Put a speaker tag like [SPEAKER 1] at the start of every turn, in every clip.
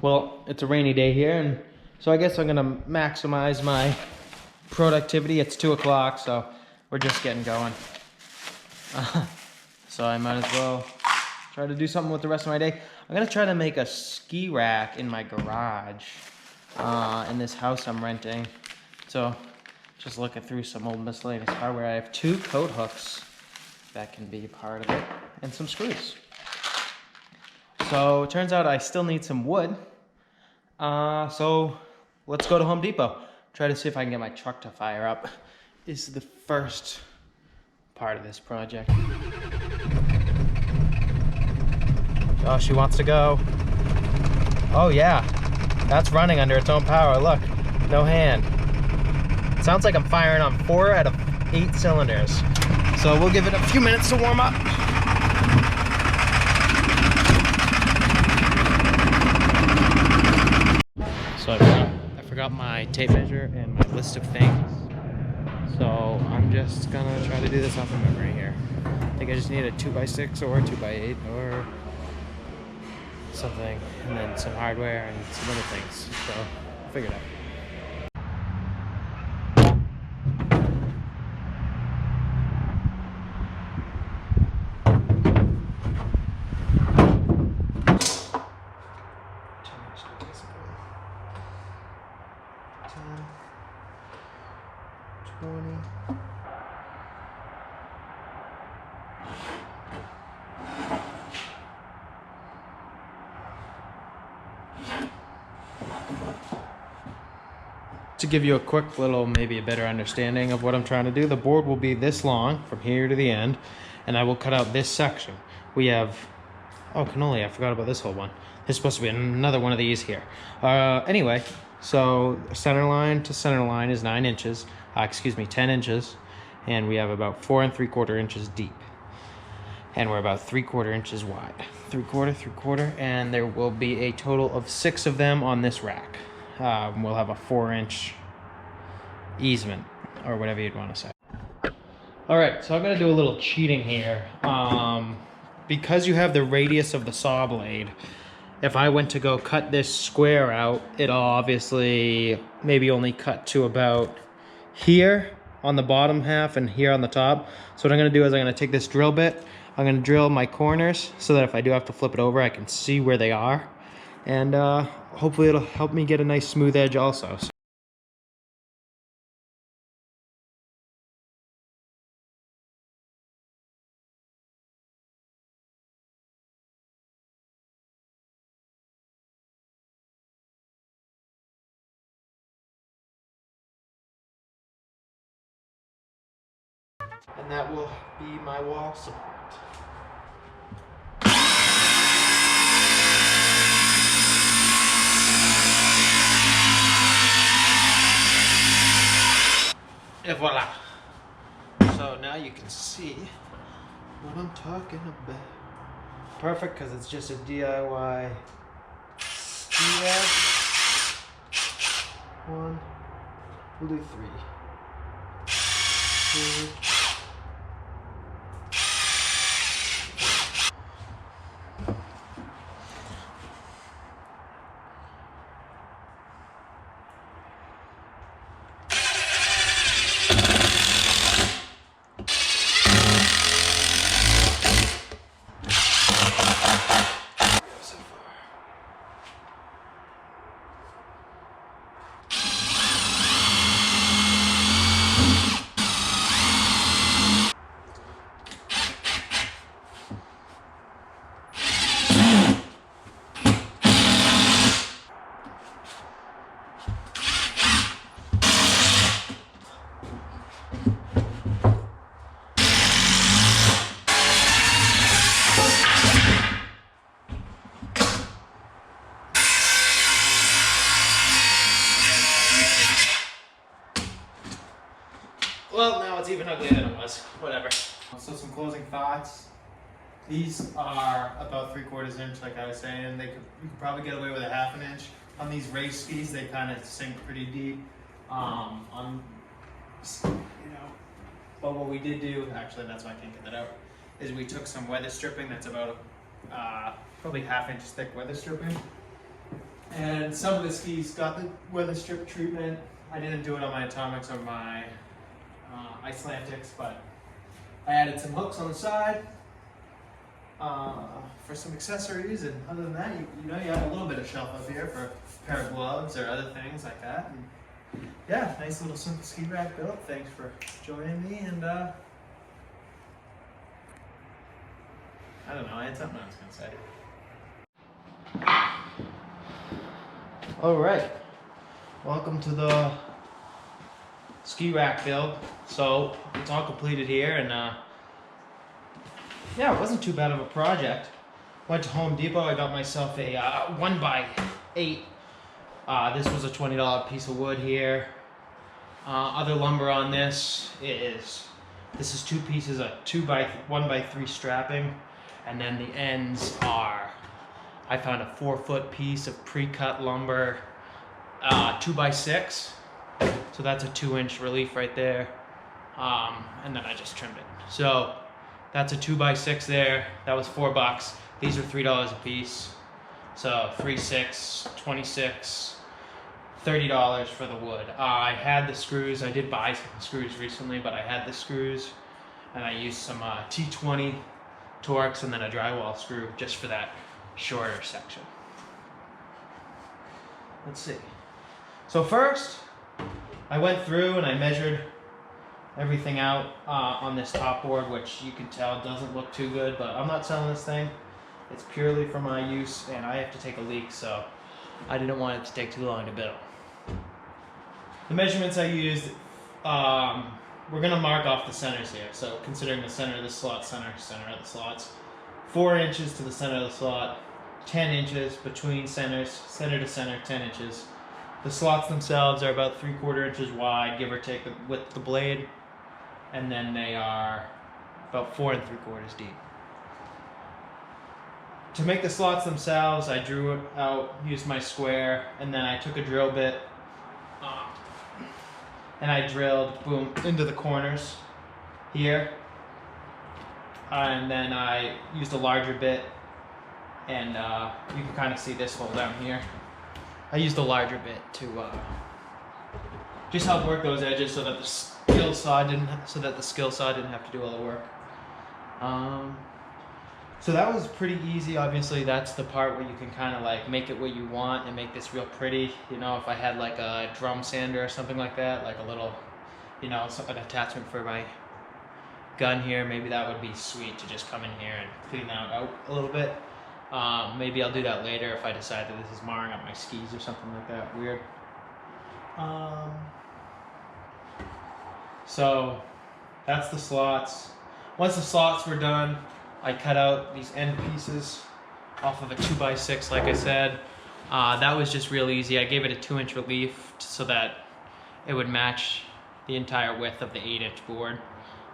[SPEAKER 1] Well, it's a rainy day here, and so I guess I'm gonna maximize my productivity. It's 2 o'clock, so we're just getting going. So I might as well try to do something with the rest of my day. I'm gonna try to make a ski rack in my garage in this house I'm renting. So just looking through some old miscellaneous hardware. I have 2 coat hooks that can be part of it and some screws. So it turns out I still need some wood. So let's go to Home Depot. Try to see if I can get my truck to fire up. This is the first part of this project. Oh, she wants to go. Oh yeah, that's running under its own power. Look, no hand. It sounds like I'm firing on 4 out of 8 cylinders. So we'll give it a few minutes to warm up. So I forgot my tape measure and my list of things. So I'm just gonna try to do this off of memory here. I think I just need a 2x6 or a 2x8 or something, and then some hardware and some other things. So I'll figure it out. To give you a quick little, maybe a better understanding of what I'm trying to do, the board will be this long from here to the end, and I will cut out this section. We have, oh cannoli, I forgot about this whole one. There's supposed to be another one of these here. Anyway, so center line to center line is 9 inches, 10 inches, and we have about 4 3/4 inches deep. And we're about 3/4 inches wide. 3/4, and there will be a total of 6 of them on this rack. We'll have a 4-inch easement, or whatever you'd want to say. All right, so I'm gonna do a little cheating here. Because you have the radius of the saw blade, if I went to go cut this square out, it'll obviously maybe only cut to about here on the bottom half and here on the top. So what I'm gonna do is I'm gonna take this drill bit, I'm gonna drill my corners so that if I do have to flip it over, I can see where they are. And hopefully it'll help me get a nice smooth edge also. And that will be my wall support. Et voila. So now you can see what I'm talking about. Perfect, because it's just a DIY ski rack. 1, we'll do 3. 2. Well, now it's even uglier than it was. Whatever. So some closing thoughts. These are about 3/4 inch, like I was saying. You could probably get away with a 1/2 inch. On these race skis, they kind of sink pretty deep. But what we did do, actually that's why I can't get that out, is we took some weather stripping that's about probably 1/2 inch thick weather stripping, And some of the skis got the weather strip treatment. I didn't do it on my Atomics or my Icelantics, but I added some hooks on the side for some accessories, and other than that, you have a little bit of shelf up here for a pair of gloves or other things like that. And yeah, nice little simple ski rack built. Thanks for joining me, and I don't know, I had something I was gonna say. All right, welcome to the ski rack build. So it's all completed here, and yeah, it wasn't too bad of a project. Went to Home Depot, I got myself a 1x8. This was a $20 piece of wood here. Other lumber on this is two pieces of 1x3 strapping, and then the ends are, I found a 4-foot piece of pre-cut lumber, 2x6. So that's a 2-inch relief right there. And then I just trimmed it. So that's a 2x6 there. That was $4. These are $3 a piece. So 3, 6, 26, $30 for the wood. I had the screws. I did buy some screws recently, but I had the screws, and I used some T20 Torx and then a drywall screw just for that shorter section. Let's see. So first, I went through and I measured everything out on this top board, which you can tell doesn't look too good, but I'm not selling this thing. It's purely for my use, and I have to take a leak, so I didn't want it to take too long to build. The measurements I used, we're going to mark off the centers here. So considering the center of the slot, center of the slots, 4 inches to the center of the slot, 10 inches between centers, center to center, 10 inches. The slots themselves are about 3/4 inches wide, give or take the width of the blade, and then they are about 4 3/4 deep. To make the slots themselves, I drew it out, used my square, and then I took a drill bit and I drilled, boom, into the corners here. And then I used a larger bit, and you can kind of see this hole down here. I used a larger bit to just help work those edges so that the skill saw didn't have to do all the work. So that was pretty easy. Obviously, that's the part where you can kind of like make it what you want and make this real pretty. You know, if I had like a drum sander or something like that, like a little, an attachment for my gun here, maybe that would be sweet to just come in here and clean that out a little bit. Maybe I'll do that later if I decide that this is marring up my skis or something like that weird. So that's the slots. Once the slots were done, I cut out these end pieces off of a 2x6, like I said. That was just real easy. I gave it a 2-inch relief so that it would match the entire width of the 8-inch board.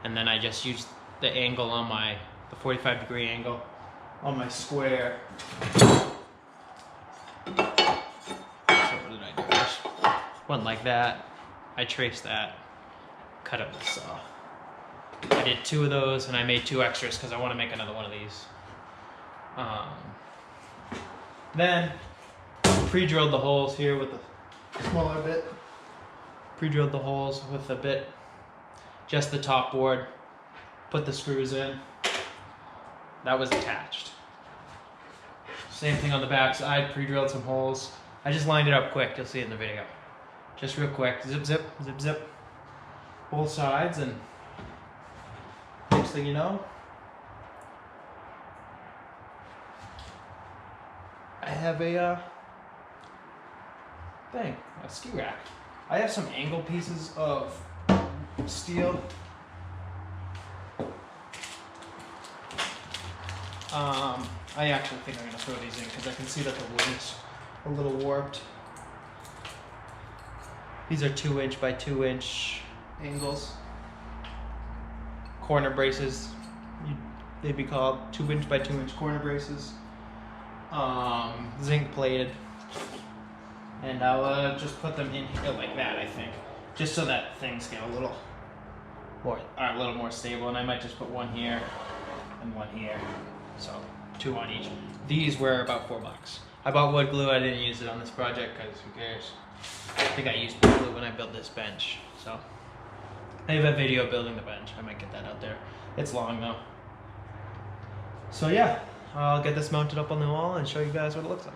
[SPEAKER 1] And then I just used the angle on the 45-degree angle on my square. So what did I do? Just went like that. I traced that, cut it with the saw. I did 2 of those, and I made 2 extras because I want to make another one of these. Then pre-drilled the holes here with a smaller bit. Pre-drilled the holes with a bit, just the top board. Put the screws in. That was attached. Same thing on the back side. Pre-drilled some holes. I just lined it up quick. You'll see it in the video. Just real quick. Zip, zip, zip, zip. Both sides, and next thing you know, I have a ski rack. I have some angle pieces of steel. I actually think I'm going to throw these in because I can see that the wood is a little warped. These are 2-inch by 2-inch angles. Corner braces, they'd be called 2-inch by 2-inch corner braces. Zinc plated. And I'll just put them in here like that, I think. Just so that things get a little more stable. And I might just put one here and one here. So 2 on each. These were about $4. I bought wood glue. I didn't use it on this project because who cares? I think I used wood glue when I built this bench. So I have a video building the bench. I might get that out there. It's long though. So yeah, I'll get this mounted up on the wall and show you guys what it looks like.